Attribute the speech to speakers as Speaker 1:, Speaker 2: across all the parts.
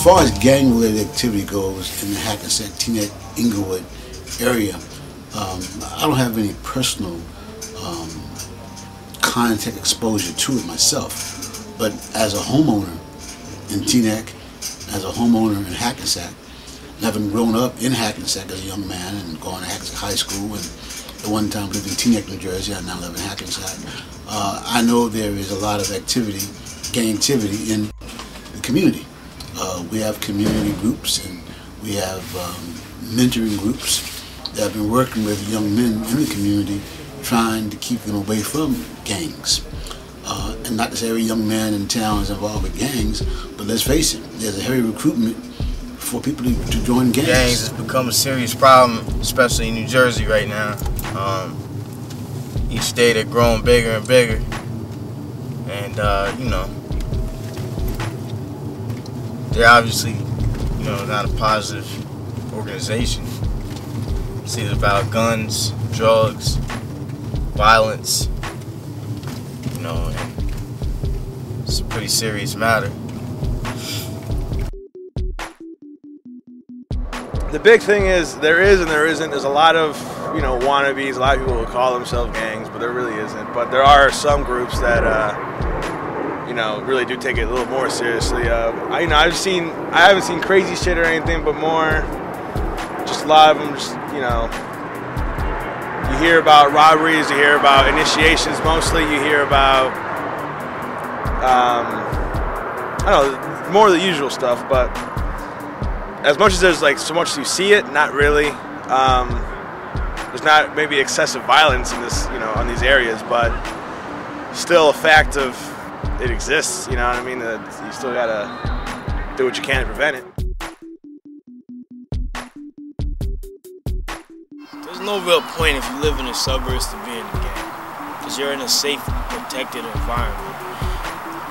Speaker 1: far as gang-related activity goes in the Hackensack, Teaneck, Inglewood area, I don't have any personal contact exposure to it myself. But as a homeowner in Teaneck, as a homeowner in Hackensack, having grown up in Hackensack as a young man and going to Hackensack High School, and at one time lived in Teaneck, New Jersey, I now live in Hackensack, I know there is a lot of activity, gang activity in the community. We have community groups and we have mentoring groups that have been working with young men in the community trying to keep them away from gangs. And not to say every young man in town is involved with gangs, but let's face it, there's a heavy recruitment for people to join gangs.
Speaker 2: Gangs has become a serious problem, especially in New Jersey right now. Each day they're growing bigger and bigger. And, you know, they're obviously, you know, not a positive organization. It's either about guns, drugs, violence, you know, and it's a pretty serious matter.
Speaker 3: The big thing is there is and there isn't. There's a lot of, you know, wannabes. A lot of people will call themselves gangs, but there really isn't. But there are some groups that, you know, really do take it a little more seriously. I haven't seen crazy shit or anything, but more, just a lot of them. Just, you know, you hear about robberies, you hear about initiations. Mostly, you hear about, I don't know, more of the usual stuff, but. As much as there's like so much you see it, not really. There's not maybe excessive violence in this, you know, on these areas, but still a fact of it exists. You know what I mean? You still gotta do what you can to prevent it.
Speaker 4: There's no real point if you live in the suburbs to be in a gang, because you're in a safe, protected environment.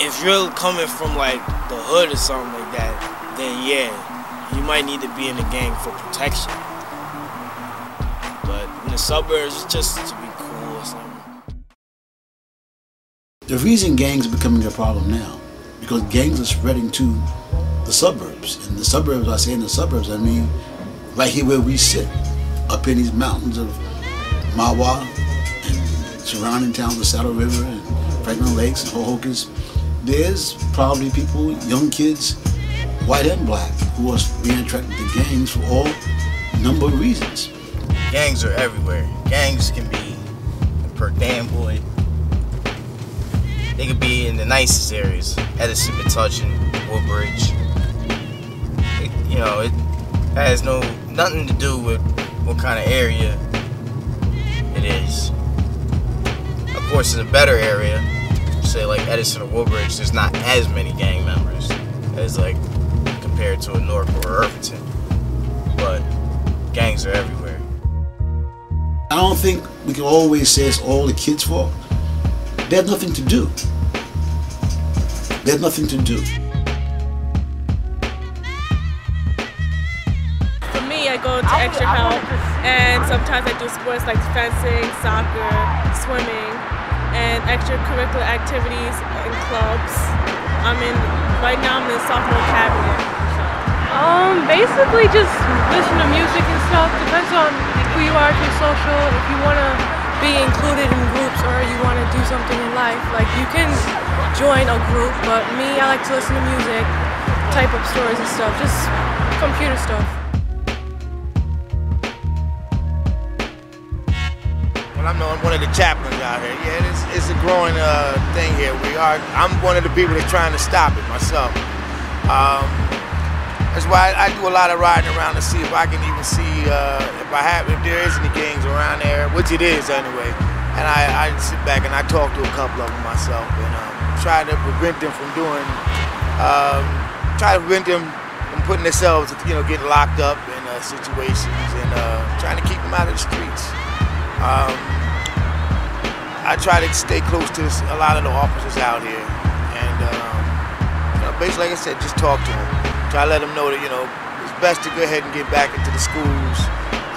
Speaker 4: If you're coming from like the hood or something like that, then yeah. You might need to be in a gang for protection. But in the suburbs, it's just to be cool or something.
Speaker 1: The reason gangs are becoming a problem now, because gangs are spreading to the suburbs. And the suburbs, I say in the suburbs, I mean right here where we sit, up in these mountains of Mawa and surrounding towns of Saddle River and Franklin Lakes and Hohokus. There's probably people, young kids, white and black, who are being attracted to gangs for all number of reasons.
Speaker 2: Gangs are everywhere. Gangs can be per damn boy. They could be in the nicest areas, Edison, Metuchen, Woodbridge. You know, it has nothing to do with what kind of area it is. Of course, in a better area, say like Edison or Woodbridge, there's not as many gang members as like compared to a Newark or Irvington, but gangs are everywhere.
Speaker 1: I don't think we can always say it's all the kids' fault. They have nothing to do. They have nothing to do.
Speaker 5: For me, I go to extra help, and sometimes I do sports like fencing, soccer, swimming, and extracurricular activities and clubs. Right now I'm in sophomore cabinet.
Speaker 6: Basically just listen to music and stuff. Depends on who you are, if you're social, if you want to be included in groups or you want to do something in life. Like you can join a group, but me, I like to listen to music, type up stories and stuff, just computer stuff.
Speaker 2: Well, I'm one of the chaplains out here. Yeah, it's a growing thing here. I'm one of the people that's trying to stop it myself. That's why I do a lot of riding around to see if I can even see if there is any gangs around there, which it is anyway. And I sit back and I talk to a couple of them myself and try to prevent them from putting themselves, you know, getting locked up in situations and trying to keep them out of the streets. I try to stay close to a lot of the officers out here, and you know, basically, like I said, just talk to them. Try to let them know that, you know, it's best to go ahead and get back into the schools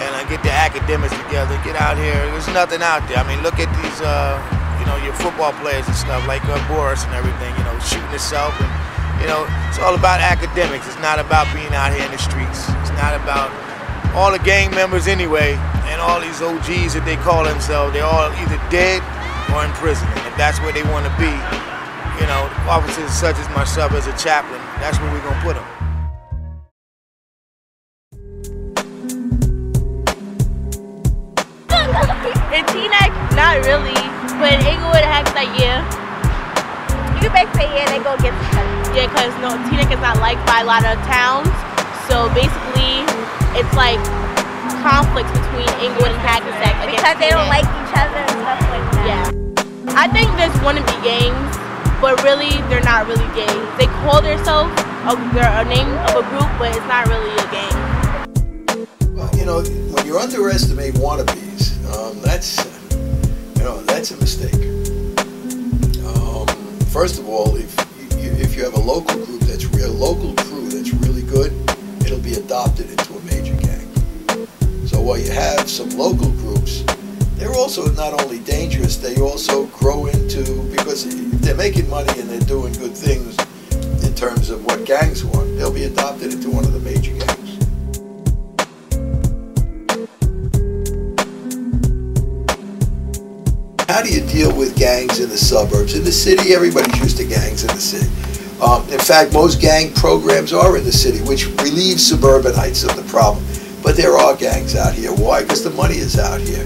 Speaker 2: and get the academics together. Get out here. There's nothing out there. I mean, look at these, you know, your football players and stuff like Boris and everything. You know, shooting himself and
Speaker 7: You know, it's all about academics. It's not about being out here in the streets. It's not about all the gang members anyway, and all these OGs that they call themselves. They're all either dead or in prison. And if that's where they want to be, you know, officers such as myself as a chaplain, that's where we're going to put them.
Speaker 8: In Teaneck, not really, but in Inglewood, Hackensack, yeah. You can basically say, yeah, they go against each other. Yeah, because no, Teaneck is not liked by a lot of towns, so basically, it's like conflicts between Inglewood and Hackensack against
Speaker 9: because they don't
Speaker 8: Teaneck.
Speaker 9: like each other and stuff like that.
Speaker 8: Yeah. I think there's wannabe gangs, but really, they're not really gangs. They call themselves a name of a group, but it's not really a gang.
Speaker 10: Well, you know, when you underestimate wannabes, that's a mistake. First of all, if you have a local group local crew that's really good, it'll be adopted into a major gang. So while you have some local groups, they're also not only dangerous, they also grow into, because if they're making money and they're doing good things in terms of what gangs want, they'll be adopted into one of the major gangs. How do you deal with gangs in the suburbs? In the city, everybody's used to gangs in the city. In fact, most gang programs are in the city, which relieves suburbanites of the problem. But there are gangs out here. Why? Because the money is out here.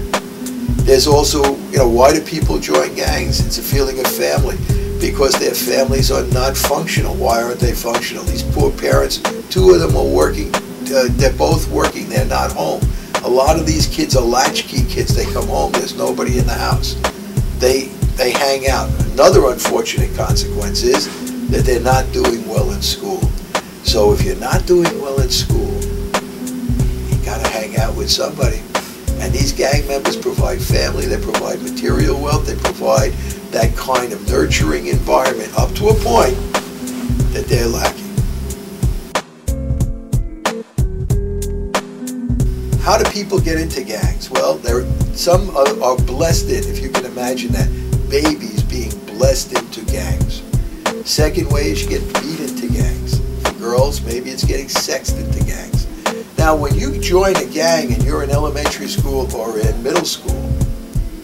Speaker 10: There's also, why do people join gangs? It's a feeling of family, because their families are not functional. Why aren't they functional? These poor parents, two of them are working, they're both working, they're not home. A lot of these kids are latchkey kids. They come home, there's nobody in the house. They hang out. Another unfortunate consequence is that they're not doing well in school. So if you're not doing well in school, you gotta hang out with somebody. And these gang members provide family, they provide material wealth, they provide that kind of nurturing environment up to a point that they're lacking. How do people get into gangs? Well, some are blessed in, if you can imagine that, babies being blessed into gangs. Second way is you get beat into gangs. For girls, maybe it's getting sexed into gangs. Now, when you join a gang and you're in elementary school or in middle school,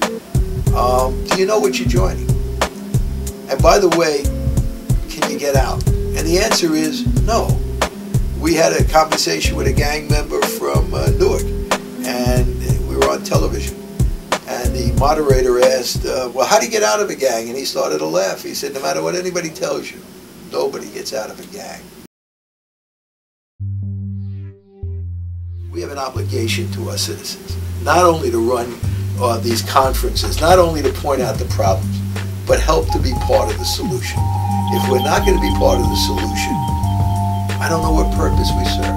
Speaker 10: do you know what you're joining? And by the way, can you get out? And the answer is no. We had a conversation with a gang member from Newark, and we were on television. And the moderator asked, well, how do you get out of a gang? And he started to laugh. He said, no matter what anybody tells you, nobody gets out of a gang. We have an obligation to our citizens, not only to run these conferences, not only to point out the problems, but help to be part of the solution. If we're not going to be part of the solution, I don't know what purpose we serve.